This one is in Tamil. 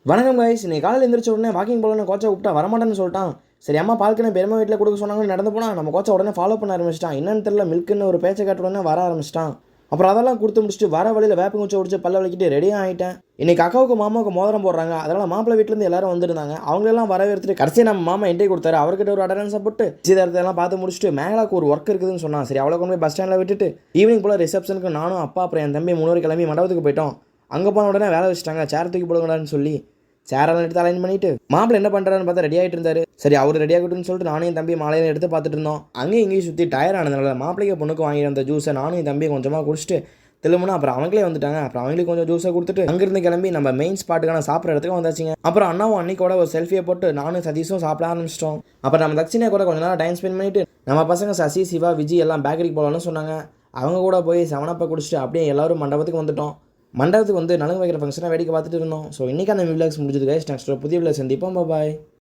வணக்கம் கைஸ், இன்னைக்கு காலையில் எழுந்திரிச்ச உடனே வாக்கிங் போகலன்னு கோச்சை கூப்பிட்டா வரமாட்டேன்னு சொல்லிட்டான். சரி அம்மா பால்கனே பெருமை வீட்டில் கொடுக்க சொன்னாங்கன்னு நடந்து போனால் நம்ம கோச்சை உடனே ஃபாலோ பண்ண ஆரம்பிச்சிட்டான். என்னன்னு தெரியல, மில்க்குன்னு ஒரு பேச்சை காட்ட உடனே வர ஆரம்பிச்சிட்டான். அப்புறம் அதெல்லாம் கொடுத்து முடிச்சுட்டு வர வழியில் வேப்பங்குச்சி ஒடிச்சு பல்ல வலிக்கிட்டு ரெடியாக ஆகிட்டேன். இன்னைக்கு அக்காவுக்கு மாமாவுக்கு மோதிரம் போடுறாங்க. அதனால் மாப்பிள்ளை வீட்டிலேருந்து எல்லாரும் வந்திருந்தாங்க. அவங்களெல்லாம் வரவேற்றுட்டு கடைசி நம்ம மாமா என்ட்ரி கொடுத்தாரு. அவர்கிட்ட ஒரு அட்டண்டன்ஸை போட்டு நிச்சயதார்த்தம் பார்த்து முடிச்சுட்டு மேலாக்கு ஒரு ஒர்க் இருக்குதுன்னு சொன்னான். சரி அவளை கொண்டு போய் பஸ் ஸ்டாண்டில் விட்டுட்டு ஈவினிங் போல் ரிசப்ஷனுக்கு நானும் அப்பா அப்புறம் என் தம்பி 3 கிளம்பி மண்டபத்துக்கு போயிட்டோம். அங்கே போன உடனே வேலை வச்சுட்டாங்க. சேர் தூக்கி போடுங்கடான்னு சொல்லி சேரெல்லாம் எடுத்து அலைன் பண்ணிட்டு மாப்பிள்ளை என்ன பண்ணுறான்னு பார்த்தா ரெடி ஆகிட்டு இருந்தாரு. சரி அவர் ரெடி ஆகட்டும்னு சொல்லிட்டு நானும் என் தம்பி மாலையில எடுத்து பார்த்துட்டு இருந்தோம். அங்கேயும் இங்கேயும் சுற்றி டயர் ஆனதுனால மாப்பிள்ளைக்கு பொண்ணுக்கு வாங்கி வந்த ஜூஸை நானும் என் தம்பி கொஞ்சமாக குடிச்சிட்டு திரும்பினா அப்புறம் அவங்களே வந்துட்டாங்க. அப்புறம் அவங்களுக்கு கொஞ்சம் ஜூஸை கொடுத்துட்டு அங்கிருந்து கிளம்பி நம்ம மெயின் ஸ்பாட்டுக்கான சாப்பிட்ற இடத்துக்கு வந்தாச்சுங்க. அப்புறம் அண்ணாவும் அன்னைக்கோட ஒரு செல்ஃபியை போட்டு நானும் சதீஷும் சாப்பிட ஆரம்பிச்சிட்டோம். அப்புறம் நம்ம தட்சிணை கூட கொஞ்ச நேரம் டைம் ஸ்பெண்ட் பண்ணிட்டு நம்ம பசங்க சசி, சிவா, விஜய் எல்லாம் பேக்கரிக்கு போகலான்னு சொன்னாங்க. அவங்க கூட போய் செவனப்பை குடிச்சிட்டு அப்படியே எல்லாரும் மண்டபத்துக்கு வந்துட்டோம். மண்டபத்துக்கு வந்து நலுங்கு வைக்கிற ஃபங்க்ஷனாக வேடிக்கை பார்த்துட்டு இருந்தோம். ஸோ இன்றைக்கான விலாக்ஸ் முடிஞ்சது கைஸ். நெக்ஸ்ட் புதிய விலாக் சந்திப்போம். பாய்.